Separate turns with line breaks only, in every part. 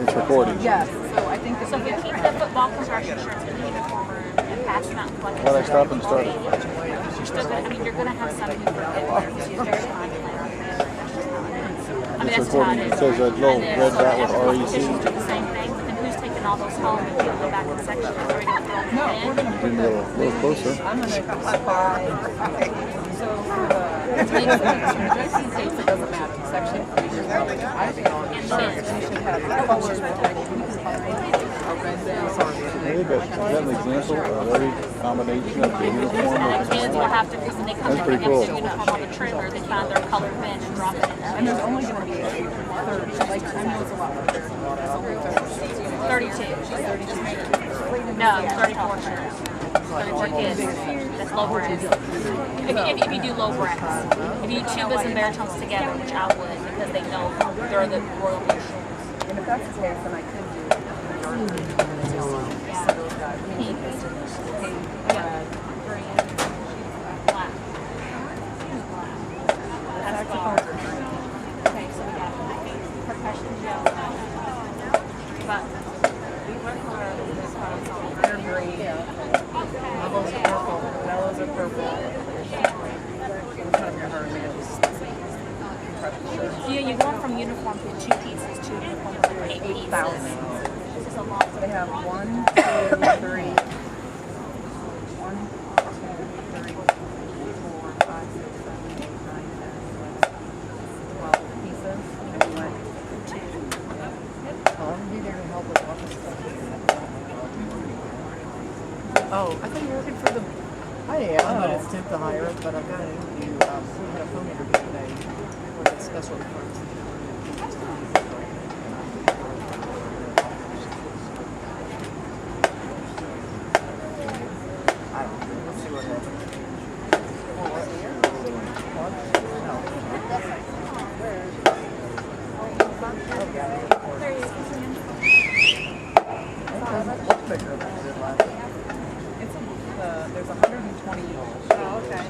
It's recording.
Yes. So I think
So if we keep the football construction shirts in the uniform room and pass them out and collect
Well, I stopped and started.
you're still gonna, I mean, you're gonna have some people that wear Tuesday time plan. I mean,
It's
that's how
recording.
it
It
is.
says a little
And then,
red
so
dot with
every
REC.
competition do the same thing, but then who's taking all those home and putting them back in the section? Are we gonna throw them
no, we're
in?
gonna put
Getting a little closer.
I'm gonna buy. So for the JC tapes, it doesn't matter. The section features. I think we should have colors that you can find a red base or
Is that an example of every combination of the uniform?
And the kids will have to, because when they come
That's
to
pretty
the
cool.
extra uniform on the trimmer, they find their color bin and drop it in
and
there.
there's only going to be 30. Like I know it's a lot, but there's only 30.
32. No, 34 shirts. 34 kids. That's low brass. If you do low brass. If you do tubas and baritones together, which I would, because they know they're the royal blue shirts.
And if that's the case, then I could do
Pink, red, green, black. That's black. Okay, so we got percussion gel. But what color is this one?
they're green. Mellows are purple. Mellows are purple. Which one of your
Yeah, you're going from uniform to 2 pieces to uniform with 8 pieces.
8,000.
This is a lot.
They have 1, 2, 3, 1, 2, 3, 4, 5, 6, 7, 8, 9, 10, 11, 12 pieces. And we went 2. I'm be there to help with office stuff. Oh, I thought you were working for the. I am, but it's temp to hire. But I've got an interview. We had a phone interview today for the special requirements. I don't know. We'll see what happens. There's 120. Oh, okay.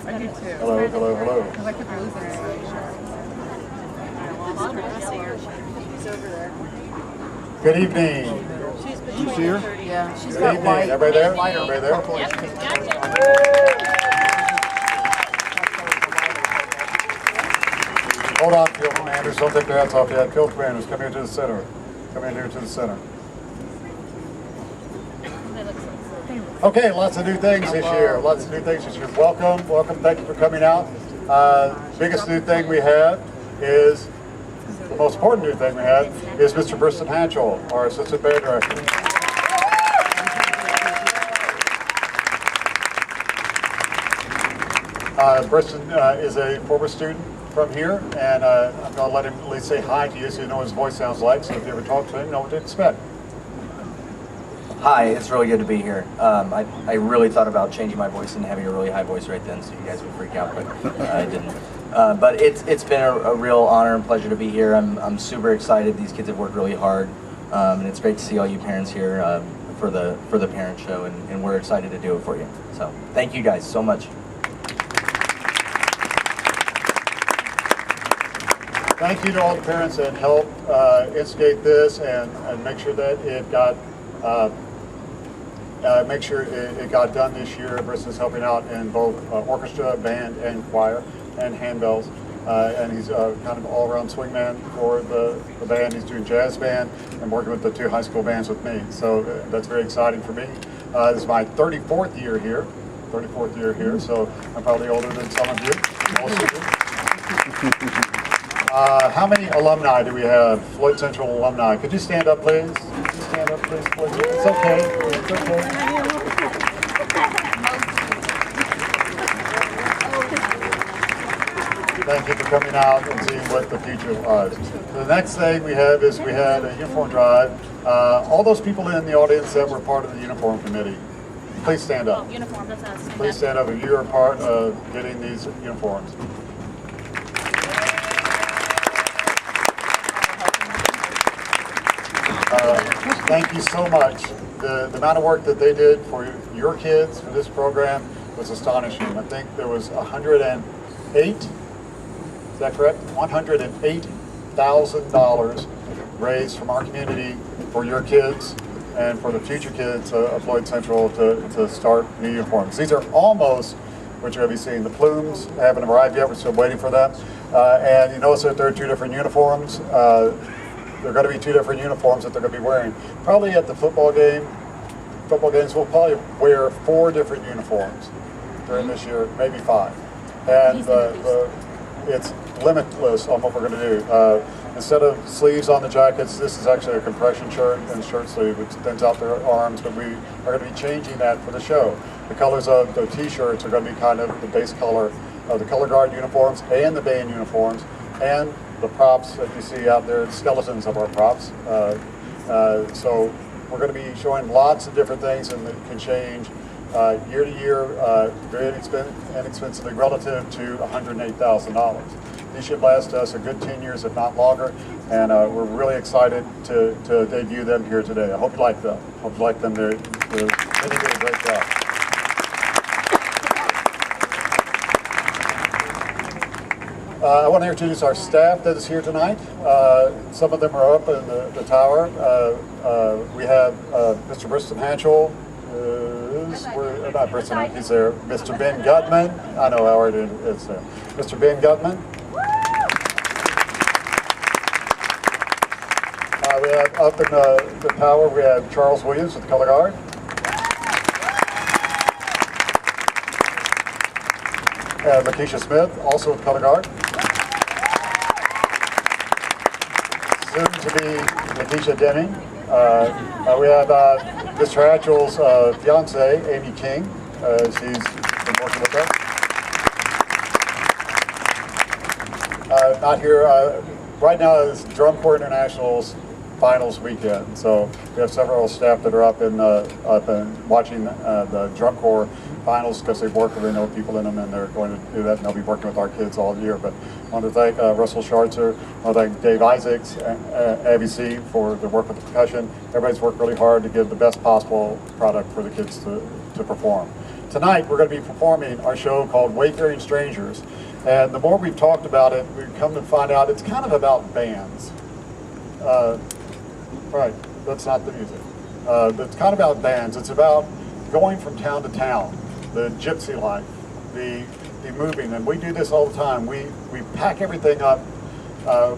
I do too.
Hello, hello, hello.
Because I keep losing it.
Good evening. You see her?
Yeah, she's
Good
got
evening.
white.
Everybody there?
Lighter.
Everybody there? Hold on, field commanders. Don't take their hats off yet. Field commanders, come here to the center. Come in here to the center. Okay, lots of new things this year. Lots of new things this year. Welcome, welcome. Thank you for coming out. Biggest new thing we have is, the most important new thing we have is Mr. Briston Hanchel, our assistant band director. Briston is a former student from here, and I'm going to let him at least say hi to you so you know what his voice sounds like, so if you ever talk to him, you know what to expect.
Hi, it's really good to be here. I really thought about changing my voice and having a really high voice right then so you guys would freak out, but I didn't. But it's been a real honor and pleasure to be here. I'm super excited. These kids have worked really hard, and it's great to see all you parents here for the parent show, and we're excited to do it for you. So thank you guys so much.
Thank you to all the parents that helped instigate this and make sure that it got it got done this year. Briston's helping out in both orchestra, band, and choir, and handbells. And he's kind of all-around swingman for the band. He's doing jazz band and working with the 2 high school bands with me. So that's very exciting for me. This is my 34th year here. 34th year here, so I'm probably older than some of you. Most of you. How many alumni do we have? Floyd Central alumni. Could you stand up, please? Could you stand up, please? It's okay. It's okay. Thank you for coming out and seeing what the future was. The next thing we have is we had a uniform drive. All those people in the audience that were part of the uniform committee, please stand up.
Oh, uniform, that's us.
Please stand up if you are part of getting these uniforms. Thank you so much. The amount of work that they did for your kids for this program was astonishing. I think there was 108, is that correct? $108,000 raised from our community for your kids and for the future kids of Floyd Central to start new uniforms. These are almost what you're going to be seeing. The plumes haven't arrived yet. We're still waiting for them. And you notice that there are two different uniforms. There are going to be two different uniforms that they're going to be wearing. Probably at the football games, we'll probably wear 4 different uniforms during this year, maybe 5. And it's limitless on what we're going to do. Instead of sleeves on the jackets, this is actually a compression shirt and shirt sleeve, which extends out their arms, but we are going to be changing that for the show. The colors of the t-shirts are going to be kind of the base color of the color guard uniforms and the band uniforms, and the props that you see out there, skeletons of our props. So we're going to be showing lots of different things, and it can change year to year, very inexpensively relative to $108,000. These should last us a good 10 years, if not longer, and we're really excited to debut them here today. I hope you like them. I hope you like them. They did a great job. I want to introduce our staff that is here tonight. Some of them are up in the tower. We have Mr. Briston Hanchel, not Briston, he's there. Mr. Ben Gutman, I know Howard is there. Mr. Ben Gutman. We have up in the tower, we have Charles Williams with the color guard. Lakeisha Smith, also with color guard. Soon to be Lakeisha Denning. We have Mr. Hatchell's fiance, Amy King. She's been working with us. Not here. Right now is Drum Corps International's finals weekend, so we have several staff that are up and watching the Drum Corps finals because they've worked with, they know people in them, and they're going to do that, and they'll be working with our kids all year. But I want to thank Russell Scharzer, I want to thank Dave Isaacs, and Abby C. for the work with the percussion. Everybody's worked really hard to give the best possible product for the kids to perform. Tonight we're going to be performing our show called Wayfaring Strangers, and the more we've talked about it, we've come to find out it's kind of about bands. Right, that's not the music. It's kind of about bands. It's about going from town to town, the gypsy life, the moving, and we do this all the time. We pack everything up.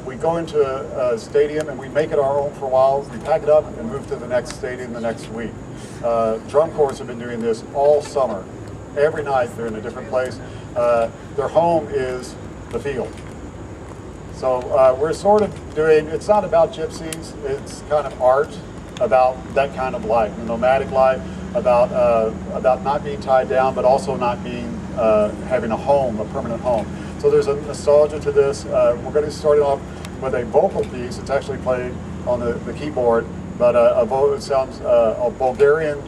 We go into a stadium and we make it our own for a while. We pack it up and move to the next stadium the next week. Drum corps have been doing this all summer. Every night they're in a different place. Their home is the field. So we're sort of doing, it's not about gypsies, it's kind of art about that kind of life, the nomadic life, about not being tied down, but also not being, having a home, a permanent home. So there's a nostalgia to this. We're going to start off with a vocal piece. It's actually played on the keyboard, but it sounds a Bulgarian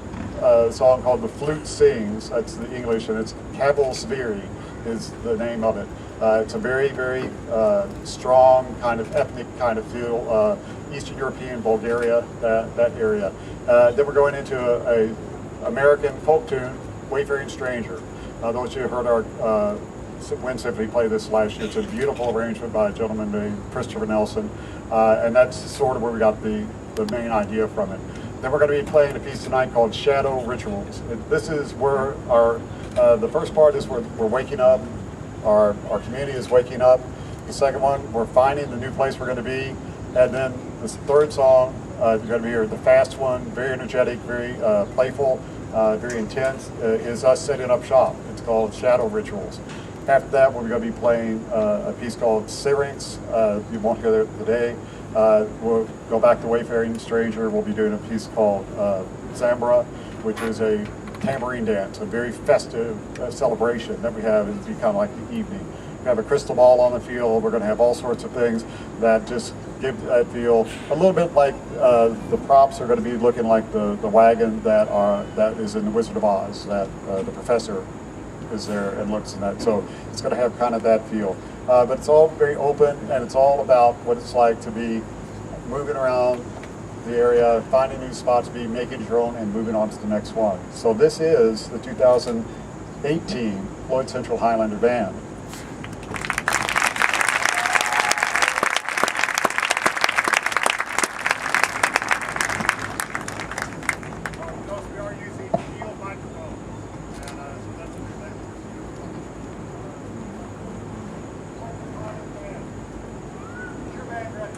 song called The Flute Sings. That's the English, and it's Kaval Sviri is the name of it. It's a very, very strong kind of ethnic kind of feel, Eastern European, Bulgaria, that area. Then we're going into a American folk tune, Wayfaring Stranger. Those of you who heard our Wind Symphony play this last year, it's a beautiful arrangement by a gentleman named Christopher Nelson, and that's sort of where we got the main idea from it. Then we're going to be playing a piece tonight called Shadow Rituals. This is where the first part is we're waking up. Our community is waking up. The second one, we're finding the new place we're going to be. And then this third song, you're going to hear the fast one, very energetic, very playful, very intense, is us setting up shop. It's called Shadow Rituals. After that, we're going to be playing a piece called Syrinx. You won't hear that today. We'll go back to Wayfaring Stranger. We'll be doing a piece called Zambra, which is a tambourine dance, a very festive celebration that we have. It's become like the evening. have a crystal ball on the field. We're going to have all sorts of things that just give that feel a little bit like the props are going to be looking like the wagon that is in the Wizard of Oz, that the professor is there and looks in that. So it's going to have kind of that feel. But it's all very open, and it's all about what it's like to be moving around the area, finding new spots, making your own, and moving on to the next one. So this is the 2018 Floyd Central Highlander Band. We are using field microphones, and so that's what we're saying. Is your band ready?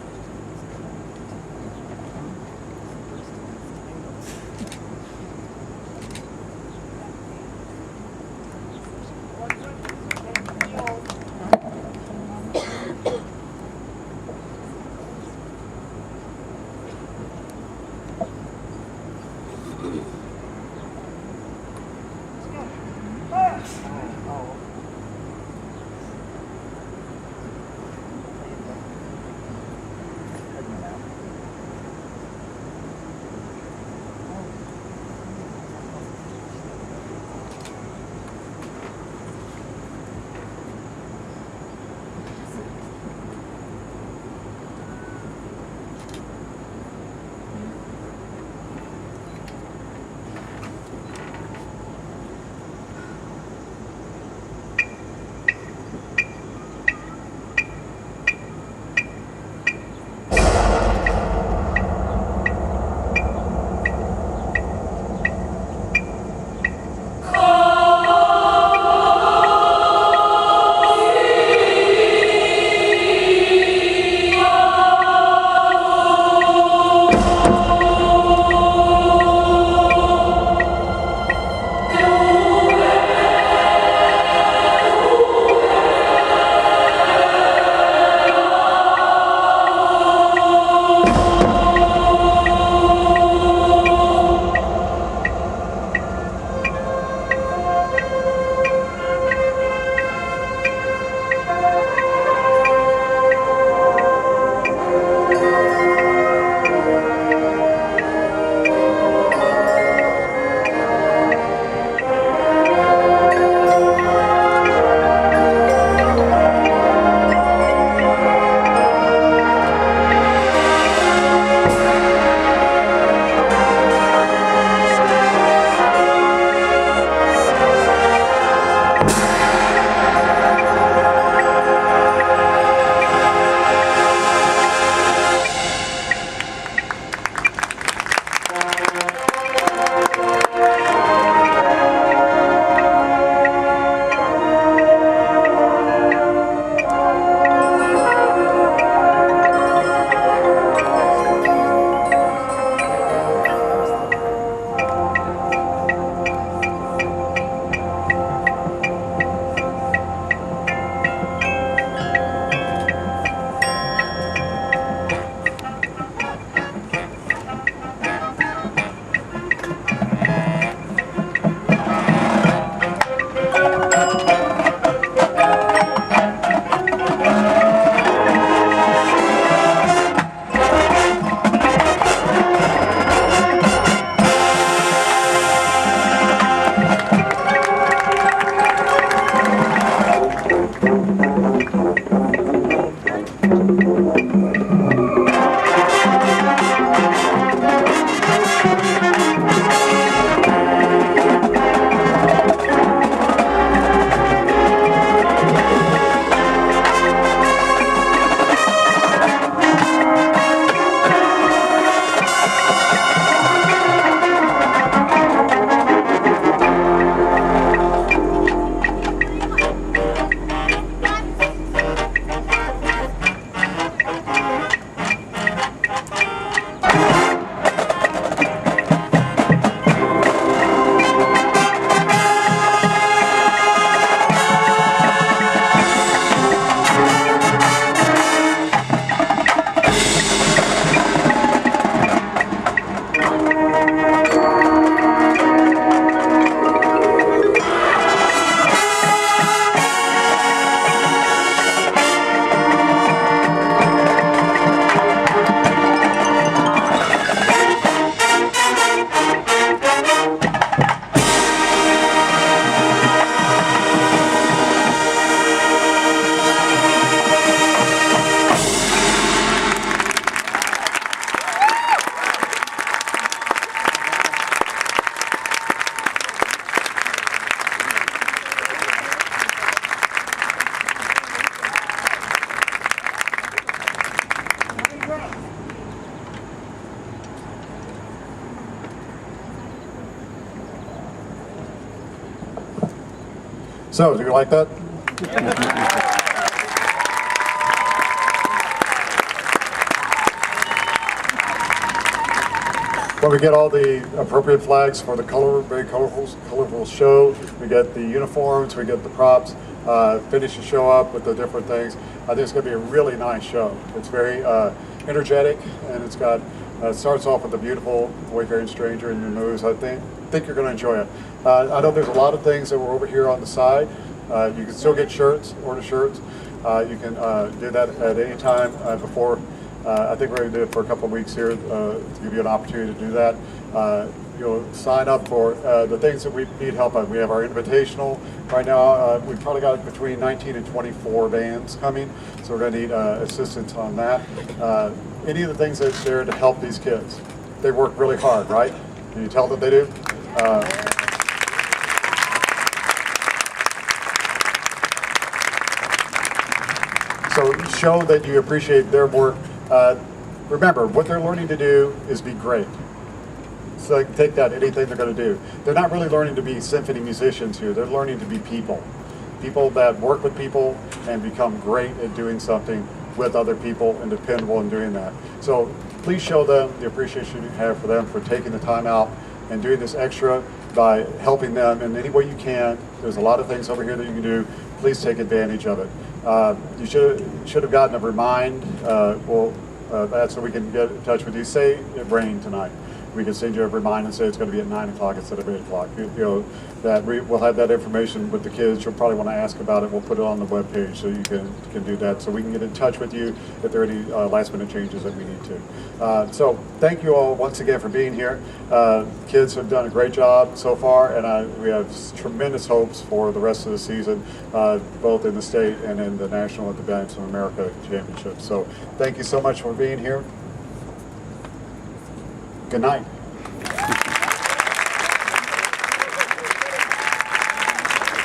So, do you like that? Well, we get all the appropriate flags for the very colorful show. We get the uniforms, we get the props, finish the show up with the different things. I think it's going to be a really nice show. It's very energetic, and it's got starts off with a beautiful Wayfaring Stranger in your moves. I think you're going to enjoy it. I know there's a lot of things that were over here on the side. You can still get shirts, order shirts. You can do that at any time before. I think we're going to do it for a couple of weeks here to give you an opportunity to do that. You'll sign up for the things that we need help on. We have our invitational right now. We've probably got between 19 and 24 bands coming, so we're going to need assistance on that. Any of the things that's there to help these kids. They work really hard, right? Can you tell that they do? So show that you appreciate their work. Remember, what they're learning to do is be great. So take that, anything they're going to do. They're not really learning to be symphony musicians here. They're learning to be people. People that work with people and become great at doing something with other people and dependable in doing that. So please show them the appreciation you have for them for taking the time out and doing this extra by helping them in any way you can. There's a lot of things over here that you can do. Please take advantage of it. You should have gotten a remind. That's so we can get in touch with you. Say it rained tonight. We can send you a reminder and say it's going to be at 9 o'clock instead of 8 o'clock. You know, that we'll have that information with the kids. You'll probably want to ask about it. We'll put it on the webpage so you can do that. So we can get in touch with you if there are any last minute changes that we need to. So thank you all once again for being here. Kids have done a great job so far, and we have tremendous hopes for the rest of the season, both in the state and in the National at the Bands of America Championship. So thank you so much for being here. Good night.